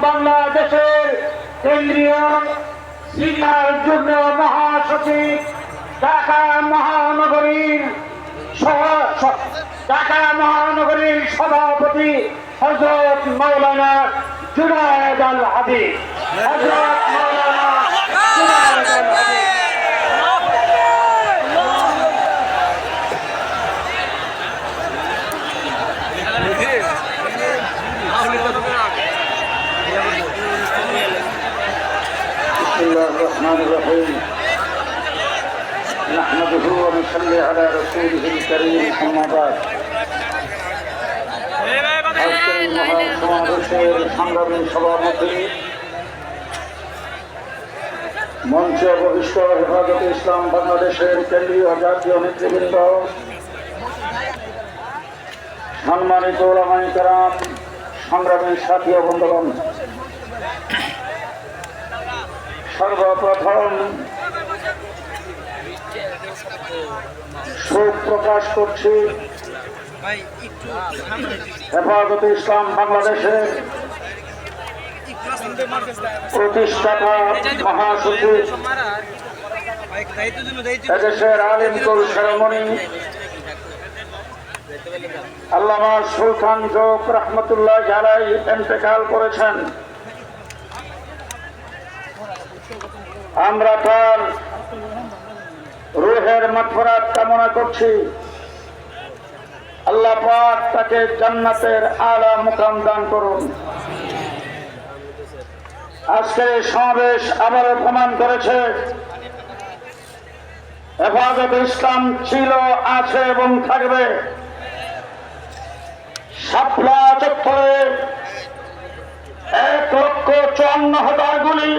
বাংলাদেশের কেন্দ্রীয় সিনিয়র যুগ্ম মহাসচিব ঢাকা মহানগরীর সভাপতি হযরত মাওলানা জুনায়েদ আল হাবিব। হযরত মাওলানা জুনায়েদ আল হাবিব। بسم الله الرحمن الرحيم نحمده ونصلي على رسوله الكريم أما بعد আজকের মহান সমাবেশের সংগ্রামী সভাপতি মঞ্চে অবশিষ্ট হেফাজতে ইসলাম বাংলাদেশের কেন্দ্রীয় জাতীয় নেতৃবৃন্দ, সম্মানিত উলামায়ে কেরাম, সংগ্রামী সাথী ও বন্ধুগণ, সর্বপ্রথম শোক প্রকাশ করছি হেফাজতে ইসলাম বাংলাদেশের প্রতিষ্ঠাতা মহাসচিব, এদেশের আলিম কুল শিরোমণি আল্লামা সুলতান যোগ রহমতুল্লাহ আলাইহি ইন্তেকাল করেছেন। আমরা তার রূহের মাগফিরাত কামনা করছি। আল্লাহ পাক তাকে জান্নাতের আলা মুকাম দান করুন। আজকের এই সমাবেশ আবারও প্রমাণ করেছে হেফাজতে ইসলাম ছিল, আছে এবং থাকবে। শাপলা চত্বরে 1,54,000 গুলি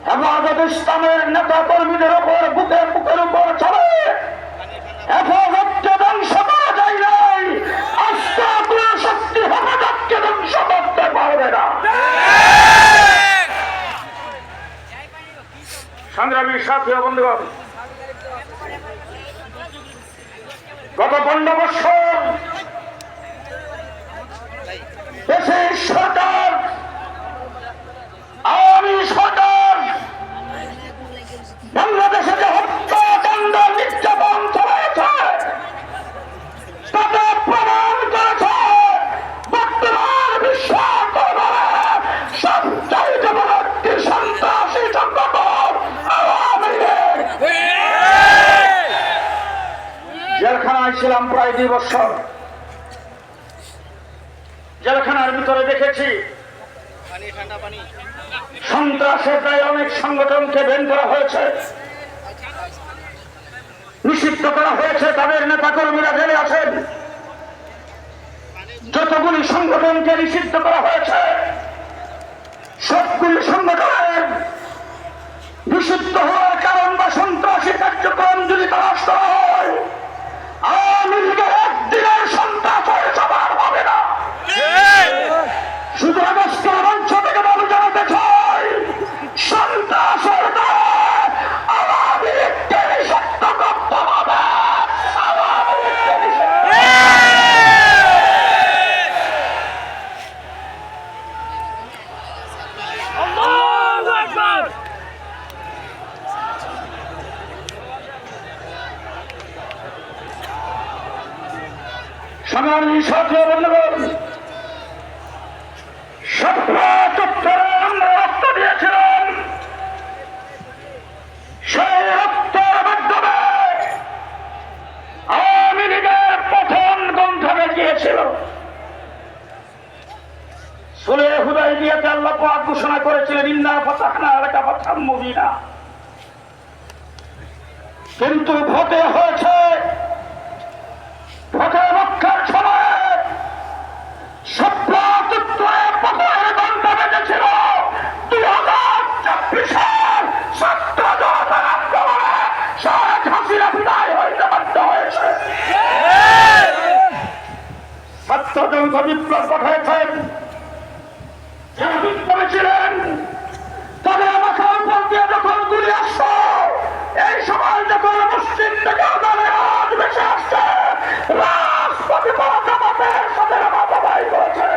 হেফাজত ইসলামের নেতা কর্মীদের উপর বুকের উপর চলে। হেফাজতকে ধ্বংস করা যায় নাই, আস্থা কোনো শক্তি হেফাজতকে ধ্বংস করতে পারবে না। সংগ্রামী সাথী ও বন্ধুগণ, গত 15 বছর দেশের সরকার, আওয়ামী সরকার বাংলাদেশে যে হত্যাকাণ্ড নির্যাতন চালাচ্ছে তাতে প্রমাণ করেছে বর্তমান বিশ্ব সবচাইতে বড় একটি সন্ত্রাসী সংগঠন আওয়ামী লীগ। জেলখানায় ছিলাম প্রায় 2 বছর। জেলখানার ভিতরে দেখেছি সন্ত্রাসের দায়ে অনেক সংগঠনকে ব্যান করা হয়েছে, নিষিদ্ধ করা হয়েছে। তাদের নেতা কর্মীরা জেলে আছেন। যতগুলি সংগঠনকে নিষিদ্ধ করা হয়েছে সবগুলি সংগঠনের নিষিদ্ধ হওয়ার কারণ বা সন্ত্রাসী কার্যক্রম যদি তলাশ করা হয়, আওয়ামী লীগের একদিনের সন্ত্রাসের সবার হবে না। শুধু আগস্টের মঞ্চ থেকে বলে জানাতে চাই, সন্ত্রাসের দ্বারা আওয়ামী লীগকে নিষিদ্ধ করতে হবে। আওয়ামী লীগকে নিষিদ্ধ। আল্লাহু আকবার। সংগ্রামী সাথী ও বন্ধুগণ, আমরা রক্ত দিয়েছিলাম। সেই রক্তের মাধ্যমে আওয়ামী লীগের প্রথম গন্থনে গিয়েছিল। সুলহে হুদায়বিয়াতে আল্লাহ পাক ঘোষণা করেছিলেন, ইন্না ফাতাহনা লাকা ফাতহাম মুবিনা। কিন্তু ভোটে হয়েছে, ভোটে রক্ষার সময় বিপ্লব পাঠিয়েছেন। যারা বিপ্লবী ছিলেন তাদের মাথার উপর দিয়ে যখন গুলি আসছে, এই সময় যখন মুসলিম থেকে আদালত বেশি আসছে, রাজপথে জামাতের সাথে বাবাই করেছে।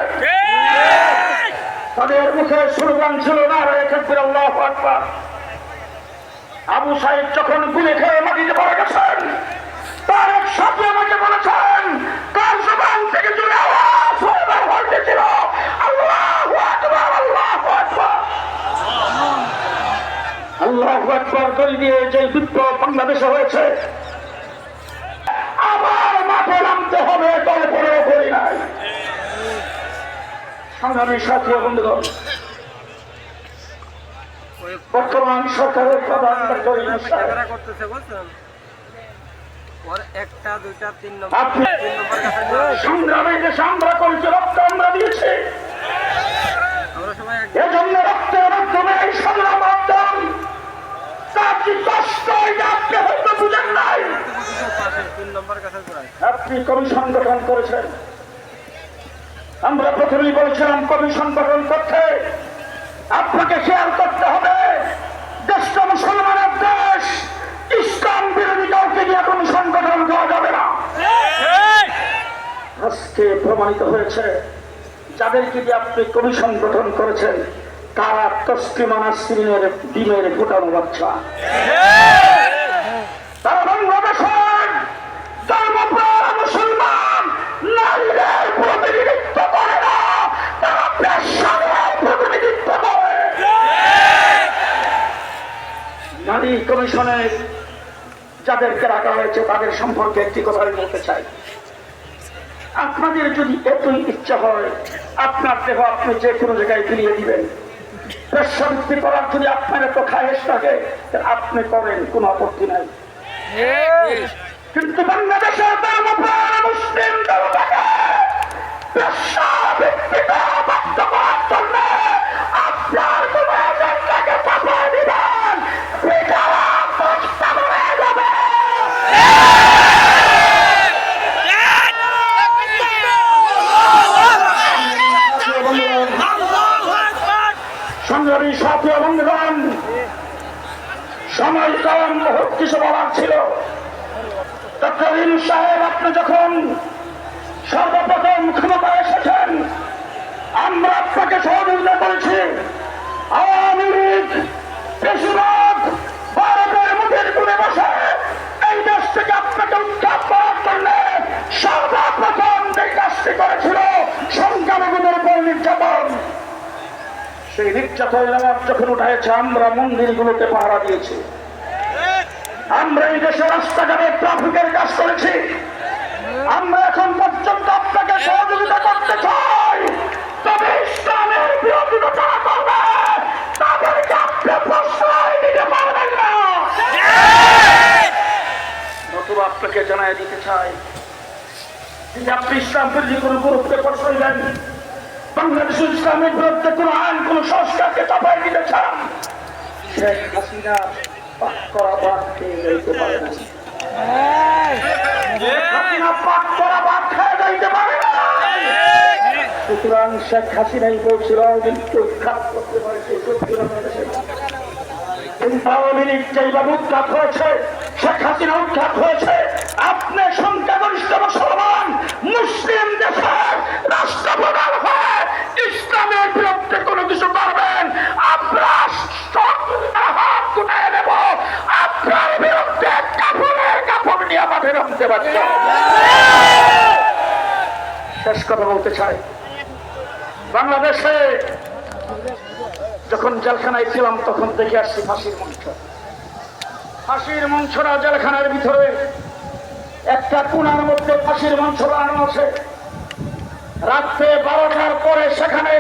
তাদের মুখে স্লোগান ছিল নারায়ে তাকবীর, আল্লাহু আকবার। আবু সাইদ যখন গুলি খেয়ে মাটিতে পড়ে গেছেন, তার এক সাথী আমাকে বলেছেন, তার জবান থেকে জোরে আওয়াজ হয়েছিল আল্লাহু আকবার, আল্লাহু আকবার, আল্লাহু আকবার। দল দিয়ে যে বিপ্লব বাংলাদেশে হয়েছে, আবার মাঠে নামতে হবে, দল পরেও করি নাই। সংগ্রামী সাথী ও বন্ধুগণ, বর্তমান সরকারের প্রধান সংগ্রামী দেশে আমরা করেছি, রক্ত আমরা দিয়েছি, এজন্য রক্তের মাধ্যমে এই সংগ্রাম অর্জন। তার কি কষ্ট আপনি হয়তো বুঝেন নাই। আপনি কমিশন গঠন করেছেন, আমরা প্রথমেই বলেছিলাম কমিশন গঠন করতে আপনাকে খেয়াল করতে হবে দেশটা মুসলমানের দেশ, ইসলাম বিরোধী কাউকে দিয়ে কমিশন গঠন করা যাবে না। আজকে প্রমাণিত হয়েছে যাদেরকে দিয়ে আপনি কমিশন গঠন করেছেন তারা তসলিমা নাসরিনের ডিমের ফুটানো বাচ্চা। তারা বাংলাদেশের ধর্মপ্রাণ মুসলমান নারীদের প্রতিনিধিত্ব করে না, তারা পেশাদের প্রতিনিধিত্ব করে। নারী কমিশনে যাদেরকে রাখা হয়েছে তাদের সম্পর্কে একটি কথা আমি বলতে চাই। আপনাদের যদি এতই ইচ্ছা হয় আপনার দেহ আপনি যে কোনো জায়গায় ফিরিয়ে দিবেন, পেশাবৃত্তি করার যদি আপনার এত খায়েশ থাকে আপনি করেন, কোনো আপত্তি নাই। কিন্তু বাংলাদেশের ধর্মপ্রাণ মুসলিম জনতাকে পেশাবৃত্তি করা বাধ্য করার জন্য আপনার কোনো এজেন্ডাকে চাপিয়ে দিবেন, পিঠারা কষ্ট হয়ে যাবে। সংগ্রামী সাথী ও বন্ধুগণ, সময় কম, বহুত কিছু বলার ছিল। ডক্টর ইউনূস সাহেব, আপনি যখন সর্বপ্রথম ক্ষমতায় এসেছেন আমরা আপনাকে সহযোগিতা করেছি। আওয়ামী লীগ বেশিরভাগ ভারতের মুখের করে বসে এই দেশ থেকে আপনাকে উৎখাত করার জন্য সর্বপ্রথম যে কাজটি করেছিল সংখ্যালঘুদের উপর নির্যাতন। সেই নির্যাতনের আওয়াজ যখন উঠেছে আমরা মন্দিরগুলোতে পাহারা দিয়েছি, আমরা এই দেশের রাস্তাঘাটে ট্রাফিকের কাজ করেছি। আমরা এখন পর্যন্ত আপনাকে সহযোগিতা করতে চাই, তবে ইসলামের বিরোধিতা যারা করবে তাদেরকে আপনি প্রশ্রয় দিতে পারবেন না। নতুবা আপনাকে জানাই দিতে চাই যে আপনি ইসলাম বিরোধী কোন গ্রুপকে প্রশ্রয় দেন, বাংলাদেশের ইসলামের বিরুদ্ধে কোন আইন কোন সংস্কারকে চাপাই দিতে চান, শেখ হাসিনা পাক করা বাদ খেয়ে যাইতে পারে না। সুতরাং শেখ হাসিনাই বলছিল উৎখাত করতে পারে, আওয়ামী লীগ যেভাবে উৎখাত হয়েছে, শেখ হাসিনা উৎখাত হয়েছে। আপনি সংখ্যাগরিষ্ঠ মুসলমান মুসলিম দেশের রাষ্ট্রপ্রধান হয়ে ইসলামের বিরুদ্ধে কোনো কিছু করবেন, আপনার হাত উঠায় নেব, আপনার বিরুদ্ধে কাপড়ের কাপড় নিয়ে মাঠে নামতে পারছে। শেষ কথা বলতে চাই, বাংলাদেশে যখন জেলখানায় ছিলাম তখন দেখে আসছি ফাঁসির মঞ্চ। ফাঁসির মঞ্চরা জেলখানার ভিতরে একটা কোণার মধ্যে ফাঁসির মঞ্চ বানানো আছে। রাত্রে 12টার পরে সেখানে